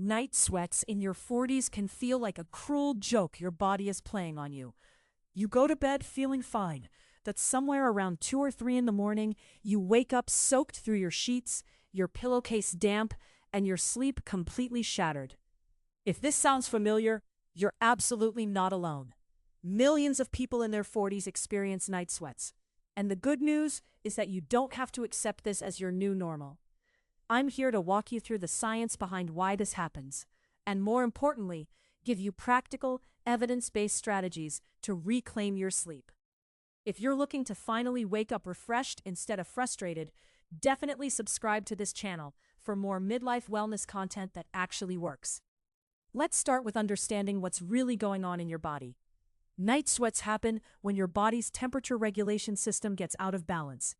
Night sweats in your 40s can feel like a cruel joke your body is playing on you. You go to bed feeling fine, that somewhere around 2 or 3 in the morning, you wake up soaked through your sheets, your pillowcase damp, and your sleep completely shattered. If this sounds familiar, you're absolutely not alone. Millions of people in their 40s experience night sweats. And the good news is that you don't have to accept this as your new normal. I'm here to walk you through the science behind why this happens, and more importantly, give you practical, evidence-based strategies to reclaim your sleep. If you're looking to finally wake up refreshed instead of frustrated, definitely subscribe to this channel for more midlife wellness content that actually works. Let's start with understanding what's really going on in your body. Night sweats happen when your body's temperature regulation system gets out of balance.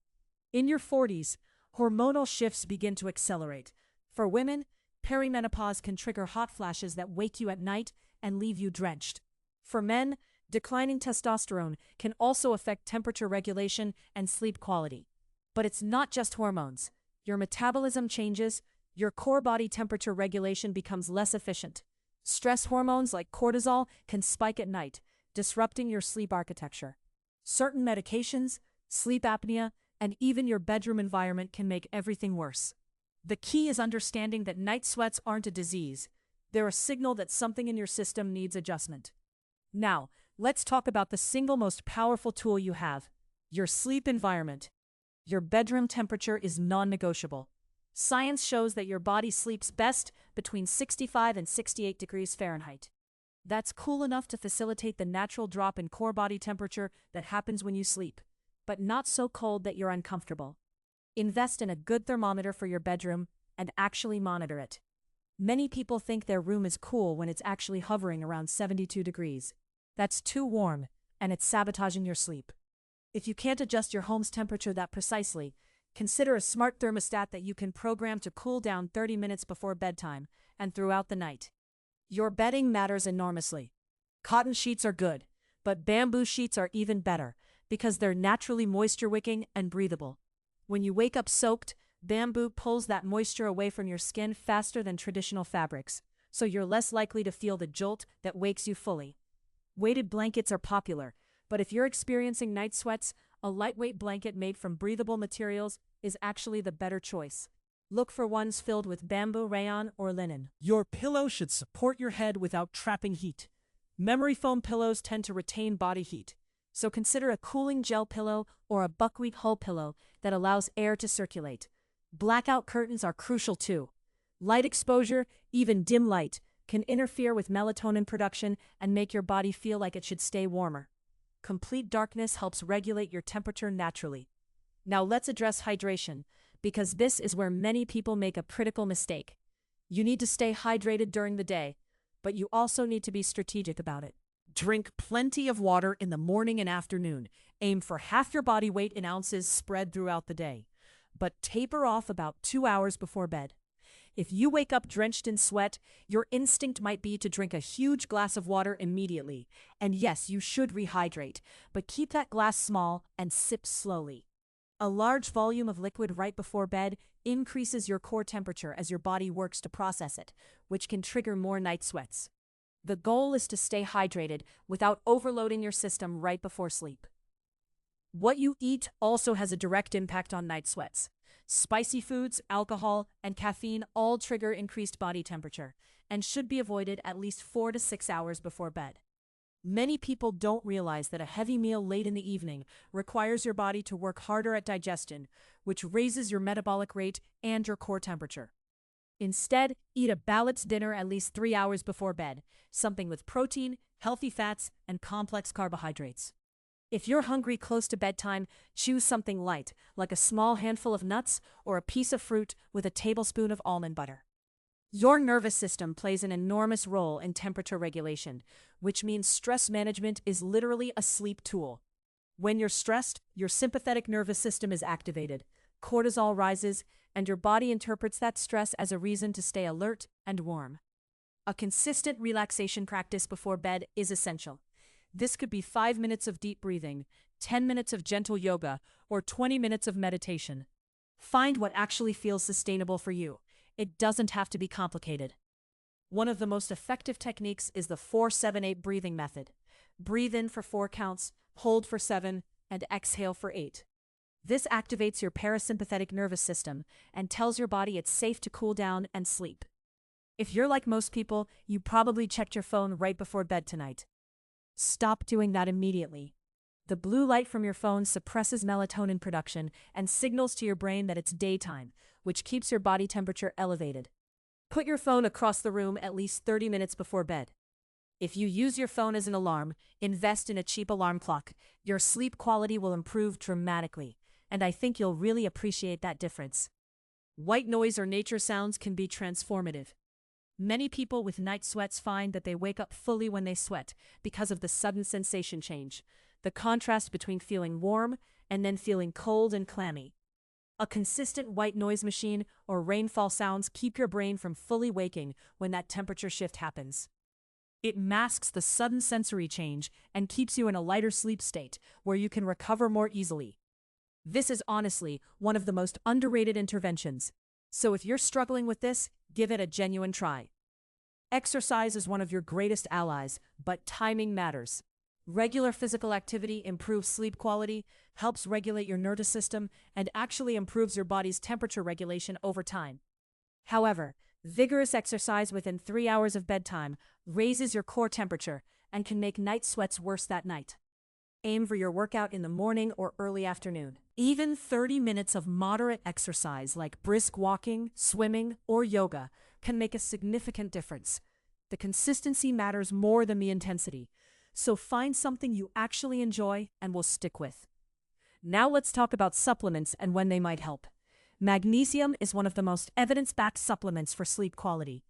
In your 40s, hormonal shifts begin to accelerate. For women, perimenopause can trigger hot flashes that wake you at night and leave you drenched. For men, declining testosterone can also affect temperature regulation and sleep quality. But it's not just hormones. Your metabolism changes, your core body temperature regulation becomes less efficient. Stress hormones like cortisol can spike at night, disrupting your sleep architecture. Certain medications, sleep apnea, and even your bedroom environment can make everything worse. The key is understanding that night sweats aren't a disease. They're a signal that something in your system needs adjustment. Now, let's talk about the single most powerful tool you have, your sleep environment. Your bedroom temperature is non-negotiable. Science shows that your body sleeps best between 65 and 68 degrees Fahrenheit. That's cool enough to facilitate the natural drop in core body temperature that happens when you sleep, but not so cold that you're uncomfortable. Invest in a good thermometer for your bedroom and actually monitor it. Many people think their room is cool when it's actually hovering around 72 degrees. That's too warm, and it's sabotaging your sleep. If you can't adjust your home's temperature that precisely, consider a smart thermostat that you can program to cool down 30 minutes before bedtime and throughout the night. Your bedding matters enormously. Cotton sheets are good, but bamboo sheets are even better because they're naturally moisture-wicking and breathable. When you wake up soaked, bamboo pulls that moisture away from your skin faster than traditional fabrics, so you're less likely to feel the jolt that wakes you fully. Weighted blankets are popular, but if you're experiencing night sweats, a lightweight blanket made from breathable materials is actually the better choice. Look for ones filled with bamboo, rayon, or linen. Your pillow should support your head without trapping heat. Memory foam pillows tend to retain body heat, so consider a cooling gel pillow or a buckwheat hull pillow that allows air to circulate. Blackout curtains are crucial too. Light exposure, even dim light, can interfere with melatonin production and make your body feel like it should stay warmer. Complete darkness helps regulate your temperature naturally. Now let's address hydration, because this is where many people make a critical mistake. You need to stay hydrated during the day, but you also need to be strategic about it. Drink plenty of water in the morning and afternoon. Aim for half your body weight in ounces spread throughout the day, but taper off about 2 hours before bed. If you wake up drenched in sweat, your instinct might be to drink a huge glass of water immediately. And yes, you should rehydrate, but keep that glass small and sip slowly. A large volume of liquid right before bed increases your core temperature as your body works to process it, which can trigger more night sweats. The goal is to stay hydrated without overloading your system right before sleep. What you eat also has a direct impact on night sweats. Spicy foods, alcohol, and caffeine all trigger increased body temperature and should be avoided at least 4 to 6 hours before bed. Many people don't realize that a heavy meal late in the evening requires your body to work harder at digestion, which raises your metabolic rate and your core temperature. Instead, eat a balanced dinner at least 3 hours before bed, something with protein, healthy fats, and complex carbohydrates. If you're hungry close to bedtime, choose something light, like a small handful of nuts or a piece of fruit with a tablespoon of almond butter. Your nervous system plays an enormous role in temperature regulation, which means stress management is literally a sleep tool. When you're stressed, your sympathetic nervous system is activated, cortisol rises, and your body interprets that stress as a reason to stay alert and warm. A consistent relaxation practice before bed is essential. This could be 5 minutes of deep breathing, 10 minutes of gentle yoga, or 20 minutes of meditation. Find what actually feels sustainable for you. It doesn't have to be complicated. One of the most effective techniques is the 4-7-8 breathing method. Breathe in for 4 counts, hold for 7, and exhale for 8. This activates your parasympathetic nervous system and tells your body it's safe to cool down and sleep. If you're like most people, you probably checked your phone right before bed tonight. Stop doing that immediately. The blue light from your phone suppresses melatonin production and signals to your brain that it's daytime, which keeps your body temperature elevated. Put your phone across the room at least 30 minutes before bed. If you use your phone as an alarm, invest in a cheap alarm clock. Your sleep quality will improve dramatically, and I think you'll really appreciate that difference. White noise or nature sounds can be transformative. Many people with night sweats find that they wake up fully when they sweat because of the sudden sensation change, the contrast between feeling warm and then feeling cold and clammy. A consistent white noise machine or rainfall sounds keep your brain from fully waking when that temperature shift happens. It masks the sudden sensory change and keeps you in a lighter sleep state where you can recover more easily. This is honestly one of the most underrated interventions. So if you're struggling with this, give it a genuine try. Exercise is one of your greatest allies, but timing matters. Regular physical activity improves sleep quality, helps regulate your nervous system, and actually improves your body's temperature regulation over time. However, vigorous exercise within 3 hours of bedtime raises your core temperature and can make night sweats worse that night. Aim for your workout in the morning or early afternoon. Even 30 minutes of moderate exercise like brisk walking, swimming, or yoga can make a significant difference. The consistency matters more than the intensity, so find something you actually enjoy and will stick with. Now let's talk about supplements and when they might help. Magnesium is one of the most evidence-backed supplements for sleep quality.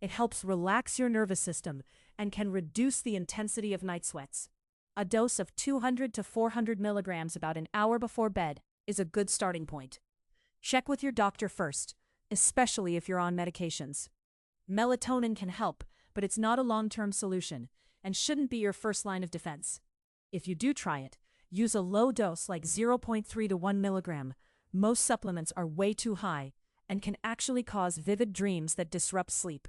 It helps relax your nervous system and can reduce the intensity of night sweats. A dose of 200 to 400 milligrams about an hour before bed is a good starting point. Check with your doctor first, especially if you're on medications. Melatonin can help, but it's not a long-term solution and shouldn't be your first line of defense. If you do try it, use a low dose like 0.3 to 1 milligram. Most supplements are way too high and can actually cause vivid dreams that disrupt sleep.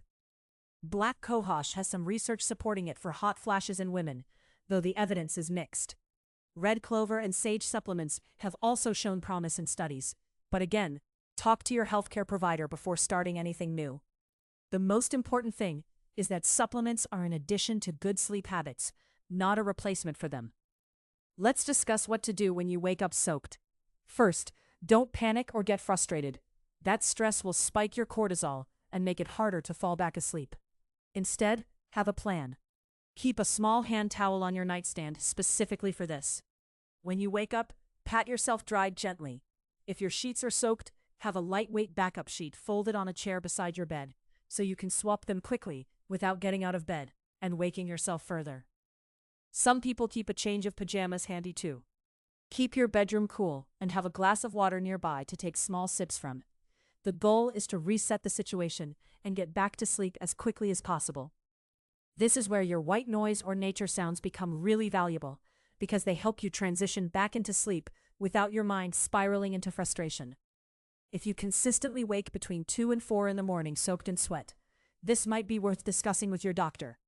Black cohosh has some research supporting it for hot flashes in women, though the evidence is mixed. Red clover and sage supplements have also shown promise in studies, but again, talk to your healthcare provider before starting anything new. The most important thing is that supplements are an addition to good sleep habits, not a replacement for them. Let's discuss what to do when you wake up soaked. First, don't panic or get frustrated. That stress will spike your cortisol and make it harder to fall back asleep. Instead, have a plan. Keep a small hand towel on your nightstand specifically for this. When you wake up, pat yourself dry gently. If your sheets are soaked, have a lightweight backup sheet folded on a chair beside your bed, so you can swap them quickly without getting out of bed and waking yourself further. Some people keep a change of pajamas handy too. Keep your bedroom cool and have a glass of water nearby to take small sips from. The goal is to reset the situation and get back to sleep as quickly as possible. This is where your white noise or nature sounds become really valuable because they help you transition back into sleep without your mind spiraling into frustration. If you consistently wake between 2 and 4 in the morning soaked in sweat, this might be worth discussing with your doctor,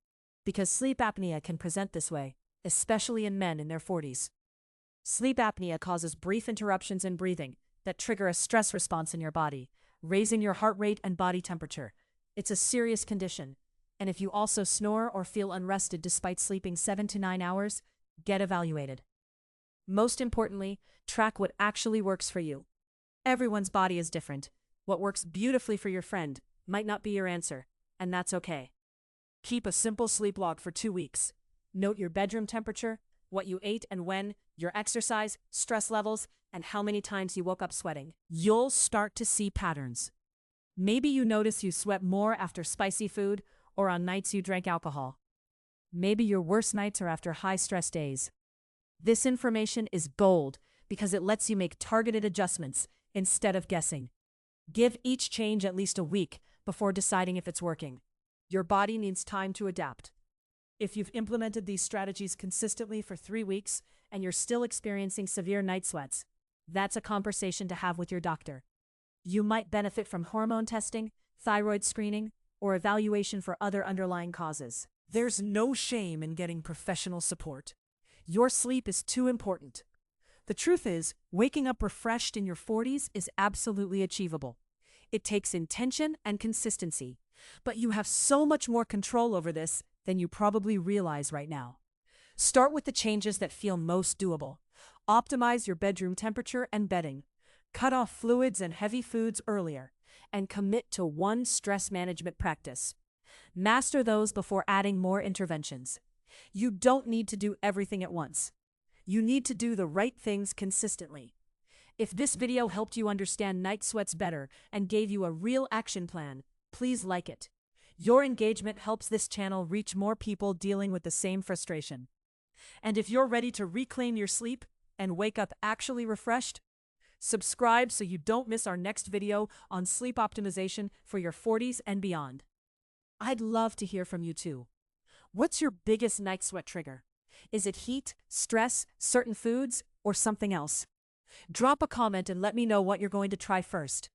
because sleep apnea can present this way, especially in men in their 40s. Sleep apnea causes brief interruptions in breathing that trigger a stress response in your body, raising your heart rate and body temperature. It's a serious condition, and if you also snore or feel unrested despite sleeping 7 to 9 hours, get evaluated. Most importantly, track what actually works for you. Everyone's body is different. What works beautifully for your friend might not be your answer, and that's okay. Keep a simple sleep log for 2 weeks. Note your bedroom temperature, what you ate and when, your exercise, stress levels, and how many times you woke up sweating. You'll start to see patterns. Maybe you notice you sweat more after spicy food or on nights you drank alcohol. Maybe your worst nights are after high-stress days. This information is gold because it lets you make targeted adjustments instead of guessing. Give each change at least a week before deciding if it's working. Your body needs time to adapt. If you've implemented these strategies consistently for 3 weeks and you're still experiencing severe night sweats, that's a conversation to have with your doctor. You might benefit from hormone testing, thyroid screening, or evaluation for other underlying causes. There's no shame in getting professional support. Your sleep is too important. The truth is, waking up refreshed in your 40s is absolutely achievable. It takes intention and consistency, but you have so much more control over this than you probably realize right now. Start with the changes that feel most doable. Optimize your bedroom temperature and bedding. Cut off fluids and heavy foods earlier, and commit to one stress management practice. Master those before adding more interventions. You don't need to do everything at once. You need to do the right things consistently. If this video helped you understand night sweats better and gave you a real action plan, please like it. Your engagement helps this channel reach more people dealing with the same frustration. And if you're ready to reclaim your sleep and wake up actually refreshed, subscribe so you don't miss our next video on sleep optimization for your 40s and beyond. I'd love to hear from you too. What's your biggest night sweat trigger? Is it heat, stress, certain foods, or something else? Drop a comment and let me know what you're going to try first.